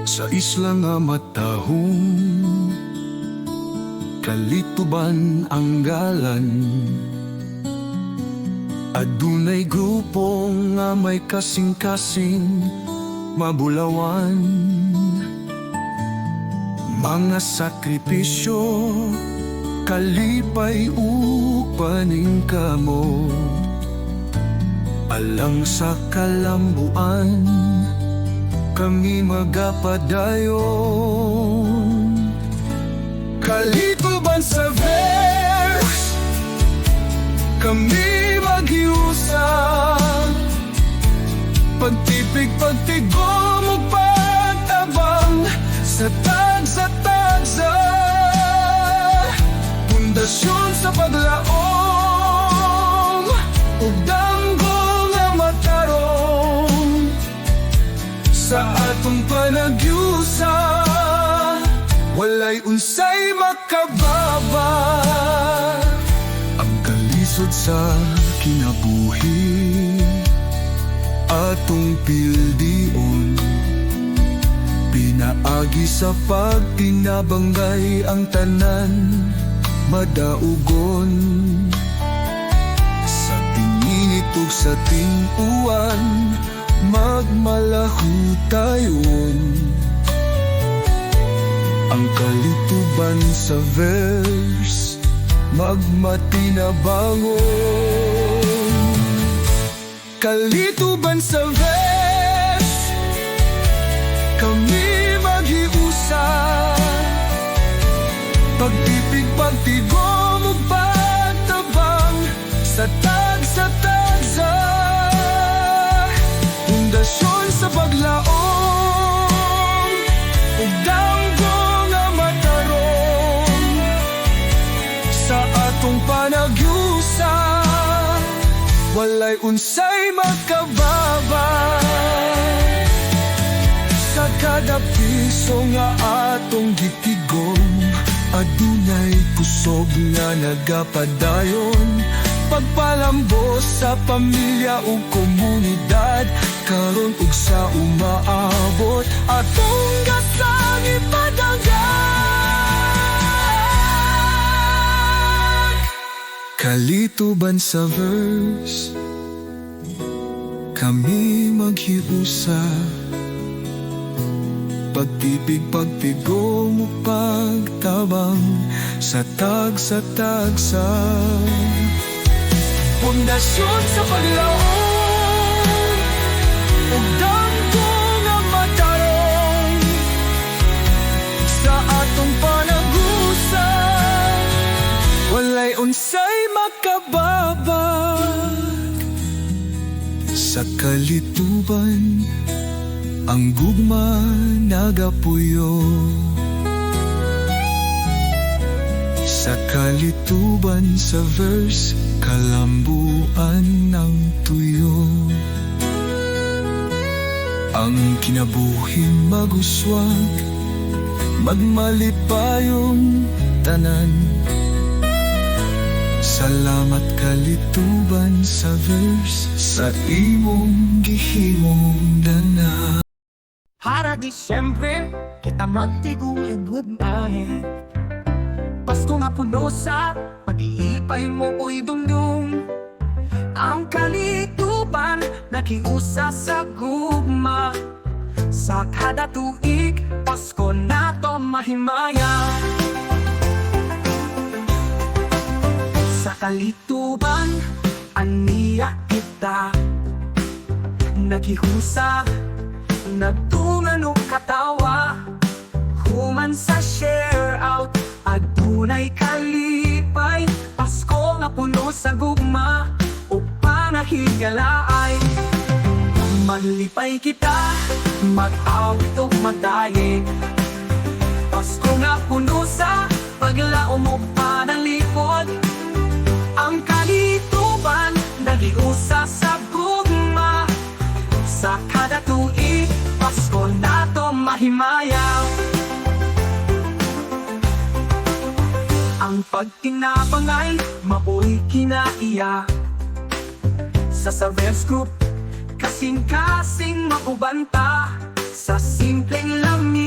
Sa isla nga matahong Kalituban ang galan. Adunay grupo nga may kasing-kasing mabulawan. Mga sakripisyo kalipay upaning kamo. Alang sa kalambuan kami magapadayon. Kalituban sa verse kami maghiusa. Pagtipig, pagtigom, pagtabang sa tagsa pundasyon sa paglaom ug damgo nga matarong sa atong panagyusa. Walay unsay makababa ang kalisod sa kinabuhi atong pildion. Pinaagi sa pagtinabanggay ang tanan madaugon. Sa tingin ito sa ting-uwan magmalaho tayon. Ang kalituban sa verse magmatinabangon. Kalituban sa verse kami maghiusa. Pagtipig, pagtigom, ug pagtabang sa tagsa pundasyon sa paglaom ug damgo nga matarong sa atong panagyusa. Walay unsay makababa sa kada piso nga atong gitigom. Adunay kusog nga nagapadayon. Pagpalambos sa pamilya ug komunidad karon ug sa umaabot atong gasang ipadangag. Kalituban sa verse kami maghiusa. Pagtipig, pagtigom, pagtabang sa tagsa pundasyon sa paglaom ug damgo nga matarong sa atong panagusa. Walay unsay makababag sa kalituban. Ang gugma nagapuyo sa kalituban sa verse kalambuan ng tuyo. Ang kinabuhing maguswag magmalipayong tanan. Salamat kalituban sa verse sa imong gihimong dana. Para Disyembre, kita magtiguhin gudnahin. Pasko nga puno sa pag-iipay mo ko'y dungdung. Ang kalituban nakiusa sa gugma. Sa kada tuig, Pasko na to mahimaya. Sa kalituban, aniya kita nakihusa. Nagtungan o katawa human sa share out. Adunay kalipay Pasko nga puno sa gugma o panahigalaay. Malipay kita mag-out o magdayeg. Pasko nga puno sa paglaom o panalipod. Ang kalituban nagiusa sa gugma. Sa kada tuig, Pasko na to mahimaya. Ang pagtinapangay, mao'y kinaiya. Sa Savers Group, kasing-kasing makubanta. Sa simpleng lamig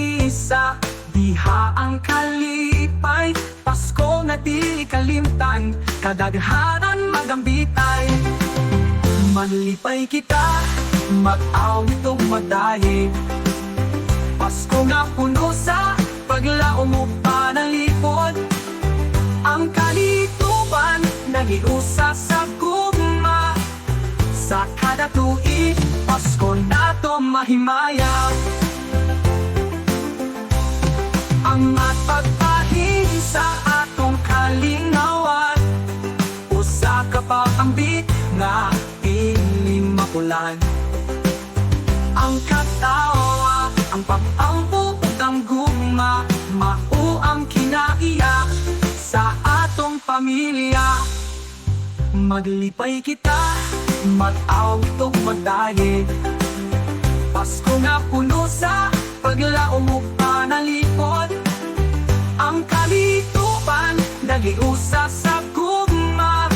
sa diha ang kalipay. Pasko na di kalimtan, kadaghanan magambitay. Manlipay kita, mag-awit o madaye. Pasko nga puno sa paglaom mo panalipod. Ang kalituban nagiusa sa gugma. Sa kada tuig, Pasko na to mahimaya. Ang pagpahing sa atong kalingawan, usa ka pa ang bit nga makulan. Ang katawa, ang pag-ampo, ang gugma, mao ang kinaiyak sa atong pamilya. Maglipay kita, mag-awit o madaye. Pasko nga puno sa paglaom mo panalipod. Ang kalituban nagiusa sa gugma.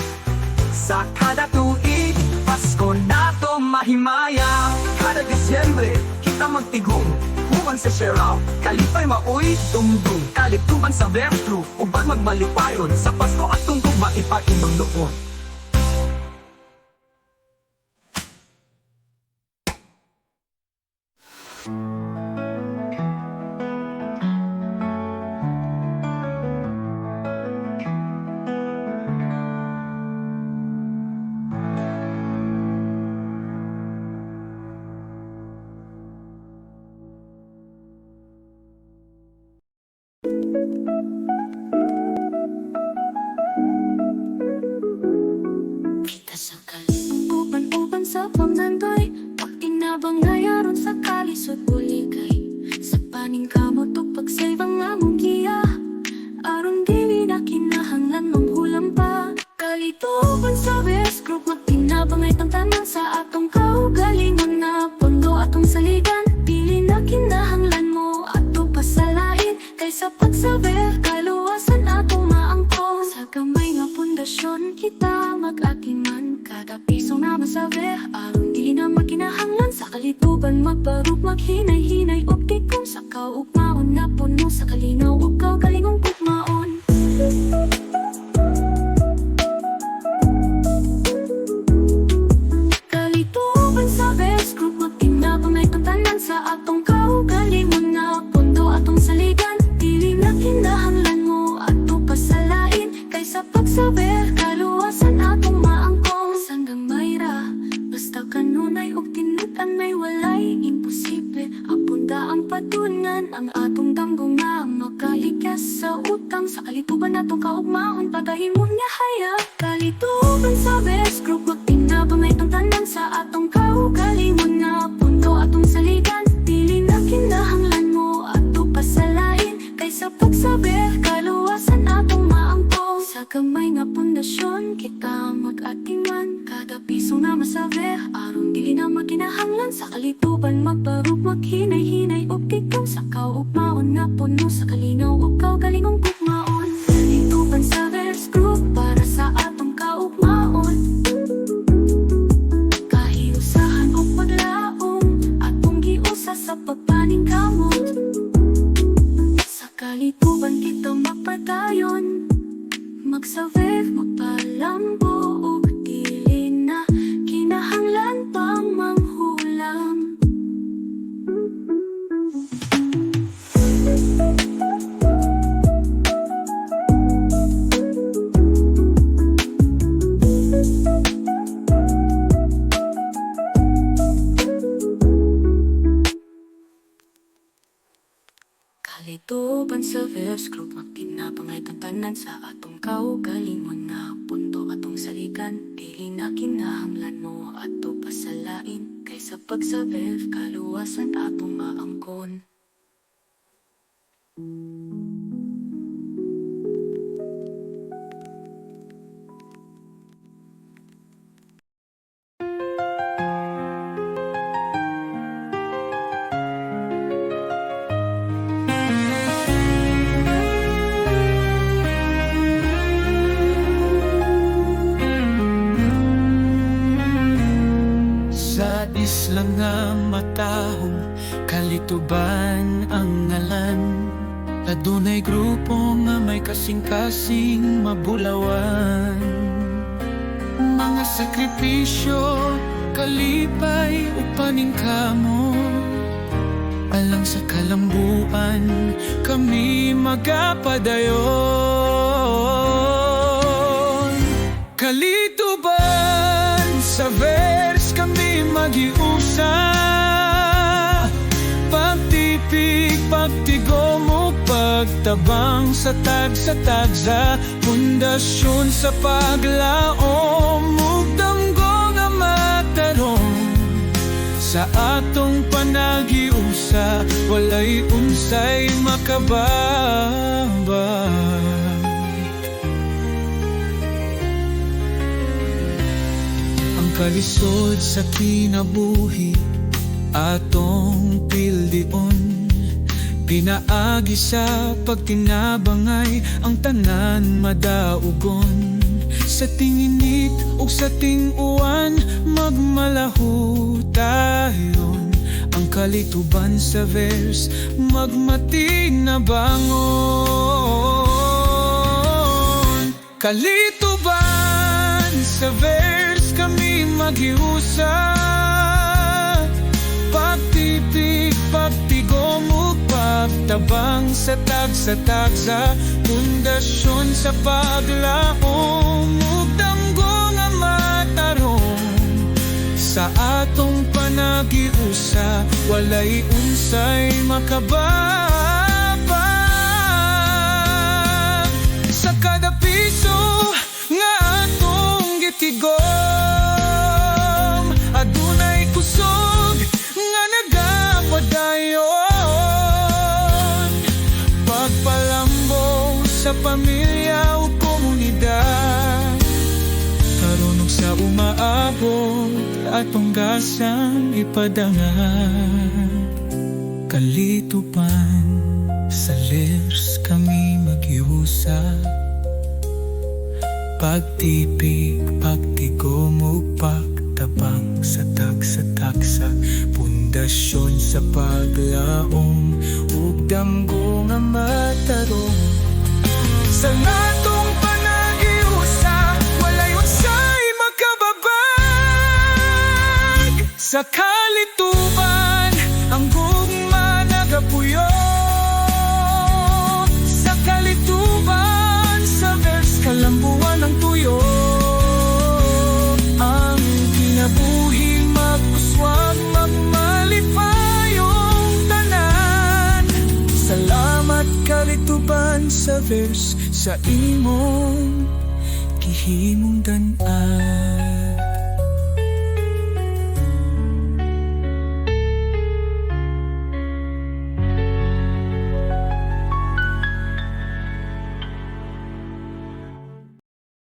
Sa kada tuig, Pasko na to mahimaya. Kada Disyembre, kita magtigong human sa Sherao, kalipay maoy dumdum. Kalituban sa Vertru, ubang magmalipayon. Sa Pasko at tungkog maipag-ibang noon. Kita sa uban sa pamnandoy, pag tinabangayaron sa kalisod buligay. Sa paning kamot o pagsave ang among giya, aron dili na kinahanglan manghulam pa. Kalituban sa best group, magtinabangay tantanan sa atong kaugalingon na pondo atong saligan. Dili na kinahanglan mo ato pasalain, kaysa pagsaber kaluwasan atong maangkon. Sa gamay nga pundasyon kita mag-atiman, kada piso na masaber aron di na makinahanglan. Sa kalituban magbarug maghinay-hinay og tikong sa kaugmaon na puno sa kalinaw ug kaugalingong gugmaon. Kalituban sa best group, magtinabangay tantanan sa atong kaugalingon na pondo atong saligan. Dili na kinahanglan mo ato pasalain, kaysa pagsaber kaluwasan atong maangkong. Sanggang mayra, basta kanunay og tinutan may walay imposible. Apunda ang patunan, ang atong damgo nga makalikas sa utang. Sa kalituban atong kaugmaon, pagahimon niya hayag. Kalituban sa best group, magtinabangay tantanan sa atong kaugalingon na pundo atong saligan. Dili na kinahanglan mo ato pasalain, kaysa pagsaber kaluwasan atong maangkong. Sa gamay nga pundasyon kita mag-atiman, kada piso na masaber aron dili na makinahanglan. Sa kalituban magbarug maghinay-hinay og tikong sa kaugmaon na puno sa kalinaw ug kaugalingong gugmaon. Kalituban sa best group para sa atong kaugmaon, kahiusahan o paglaom atong giusa sa pagpaning kamot. Sa kalituban kita magpadayon, magsaver magpalambo ug dili na kinahanglan pang manghulam. Kalituban sa verse group, magtinabangay tantanan sa atong kaugalingon na pundo atong saligan. Dili na kinahanglan mo ato pasalain, kaysa pagsaber kaluwasan atong maangkon. Sa isla nga matahong kalituban ang ngalan. Adunay grupo nga may kasing-kasing mabulawan. Mga sakripisyo, kalipay upaning kamo. Alang sa kalambuan, kami magapadayon. Kalituban, sa vers kami magiusa. Pagtipig, pagtigomo, pagtabang sa tagsa, pundasyon sa paglaom, mugdamgo nga matarong. Sa atong panagiusa, walay unsay makababa. Ang kalisod sa kinabuhi, atong pildion, pinaagi sa pagtinabangay, ang tanan madaugon. Sa tinginit ug sa ting-uwan, magmalaho tayon. Ang kalituban sa vers, magmatig na bangon. Kalituban sa vers, kami magiusa. Pagtipig, pagtigom ug pagtabang sa tagsa, pundasyon sa paglaom, mugdamgo nga matarong. Sa atong panagiusa, walay unsay makababa. Sa kada piso nga atong gitigom, adunay kusog nga nagapadayon. Pagpalambong sa pamilya o komunidad, karunong sa umaabot, atong gasang ipadangan. Kalituban, sa lirs kami magiusap. Pagtipig, pagtigom ug pagtabang sa tagsa, pundasyon sa paglaom, ug damgo nga matarong. Sa natong panagiusa, walay unsay makababag. Sa kalituban, ang gugma nagapuyo. Sa kalituban, sa vers kalambuan ang tuyo. Ang kinabuhi magpuswag, magmalipayong tanan. Salamat kalituban sa vers, sa imong gihimong dan-an.